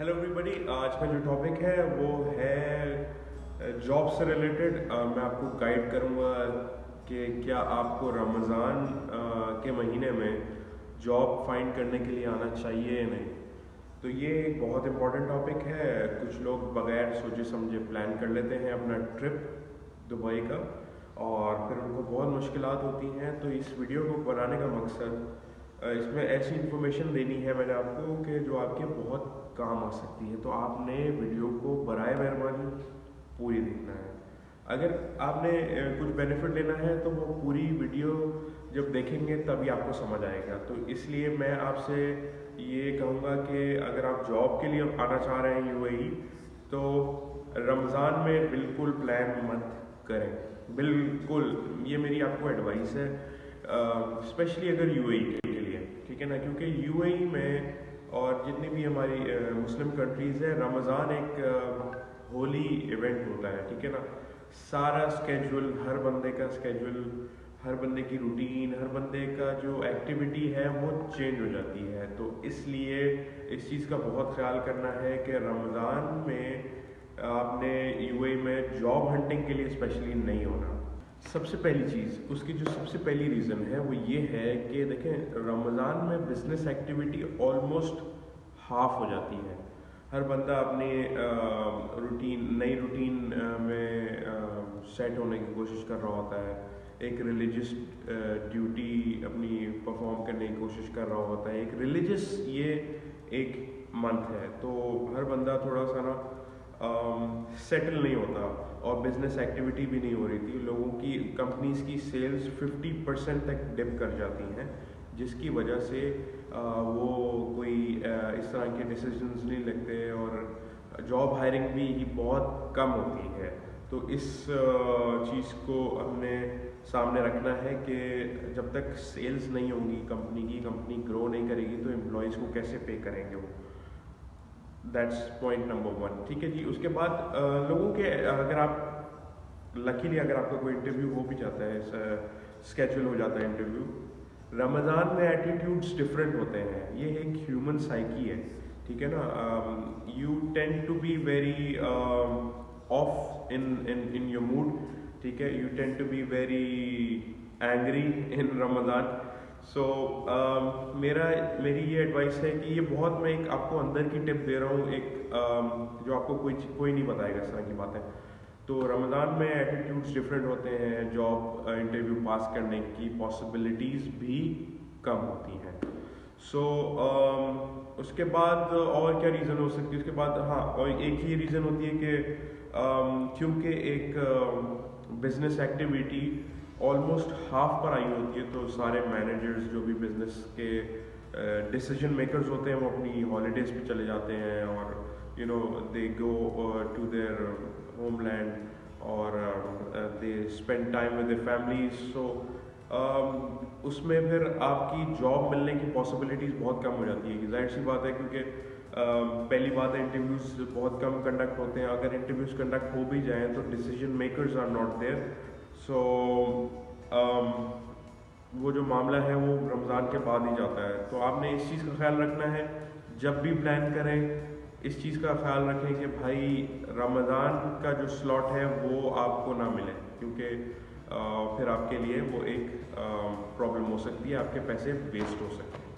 Hello everybody, आज का जो टॉपिक है वो है जॉब से रिलेटेड। मैं आपको गाइड करूँगा कि क्या आपको रमज़ान के महीने में जॉब फाइंड करने के लिए आना चाहिए या नहीं। तो ये एक बहुत इम्पॉर्टेंट टॉपिक है। कुछ लोग बगैर सोचे समझे प्लान कर लेते हैं अपना ट्रिप दुबई का, और फिर उनको बहुत मुश्किलात होती हैं। तो इस वीडियो को बनाने का मकसद इसमें ऐसी इन्फॉर्मेशन देनी है मैंने आपको कि जो आपके बहुत काम आ सकती है। तो आपने वीडियो को बराए मेहरबानी पूरी देखना है। अगर आपने कुछ बेनिफिट लेना है तो वो पूरी वीडियो जब देखेंगे तभी आपको समझ आएगा। तो इसलिए मैं आपसे ये कहूँगा कि अगर आप जॉब के लिए आना चाह रहे हैं यूएई, तो रमज़ान में बिल्कुल प्लान मत करें। बिल्कुल, ये मेरी आपको एडवाइस है, स्पेशली अगर यूएई के लिए, ठीक है ना। क्योंकि यूएई में और जितनी भी हमारी मुस्लिम कंट्रीज़ है, रमज़ान एक होली इवेंट होता है, ठीक है ना। सारा स्केड्यूल, हर बंदे का स्केड्यूल, हर बंदे की रूटीन, हर बंदे का जो एक्टिविटी है वो चेंज हो जाती है। तो इसलिए इस चीज़ का बहुत ख्याल करना है कि रमज़ान में आपने यूएई में जॉब हंटिंग के लिए स्पेशली नहीं होना। सबसे पहली चीज़, उसकी जो सबसे पहली रीज़न है वो ये है कि देखें, रमज़ान में बिजनेस एक्टिविटी ऑलमोस्ट हाफ हो जाती है। हर बंदा अपनी नई रूटीन में सेट होने की कोशिश कर रहा होता है। एक रिलीजियस ड्यूटी अपनी परफॉर्म करने की कोशिश कर रहा होता है। एक रिलीजियस ये एक मंथ है, तो हर बंदा थोड़ा सा ना सेटल नहीं होता, और बिजनेस एक्टिविटी भी नहीं हो रही थी। लोगों की कंपनीज की सेल्स 50% तक डिप कर जाती हैं, जिसकी वजह से वो कोई इस तरह के डिसीजंस नहीं लेते, और जॉब हायरिंग भी बहुत कम होती है। तो इस चीज़ को हमने सामने रखना है कि जब तक सेल्स नहीं होंगी कंपनी ग्रो नहीं करेगी, तो एम्प्लॉयज़ को कैसे पे करेंगे वो। दैट्स पॉइंट नंबर 1, ठीक है जी। उसके बाद लोगों के, अगर आप लकीली अगर आपका कोई इंटरव्यू हो भी जाता है, स्केड्यूल हो जाता है इंटरव्यू, रमज़ान में एटीट्यूड्स डिफरेंट होते हैं। ये एक ह्यूमन साइकी है, ठीक है ना। You tend to be very off in your mood, ठीक है। You tend to be very angry in Ramzan. So मेरी ये एडवाइस है कि ये बहुत, मैं एक आपको अंदर की टिप दे रहा हूँ, एक जो आपको कोई नहीं बताएगा इस तरह की बातें। तो रमज़ान में एटीट्यूड्स डिफरेंट होते हैं, जॉब इंटरव्यू पास करने की पॉसिबिलिटीज़ भी कम होती हैं। सो उसके बाद और क्या रीज़न हो सकती है उसके बाद, हाँ, और एक ही रीज़न होती है कि क्योंकि एक बिजनेस एक्टिविटी ऑलमोस्ट हाफ पर आई होती है, तो सारे मैनेजर्स जो भी बिजनेस के डिसीजन मेकर्स होते हैं वो अपनी हॉलीडेज़ पे चले जाते हैं, और they go to their homeland, और they spend time with their families. So उसमें फिर आपकी जॉब मिलने की पॉसिबिलिटीज़ बहुत कम हो जाती है। जाहिर सी बात है, क्योंकि पहली बात है, इंटरव्यूज़ बहुत कम कंडक्ट होते हैं। अगर इंटरव्यूज़ कंडक्ट हो भी जाएँ तो decision makers are not there. So वो जो मामला है वो रमज़ान के बाद ही जाता है। तो आपने इस चीज़ का ख्याल रखना है, जब भी प्लान करें इस चीज़ का ख्याल रखें कि भाई रमज़ान का जो स्लॉट है वो आपको ना मिले, क्योंकि फिर आपके लिए वो एक प्रॉब्लम हो सकती है, आपके पैसे वेस्ट हो सकते हैं।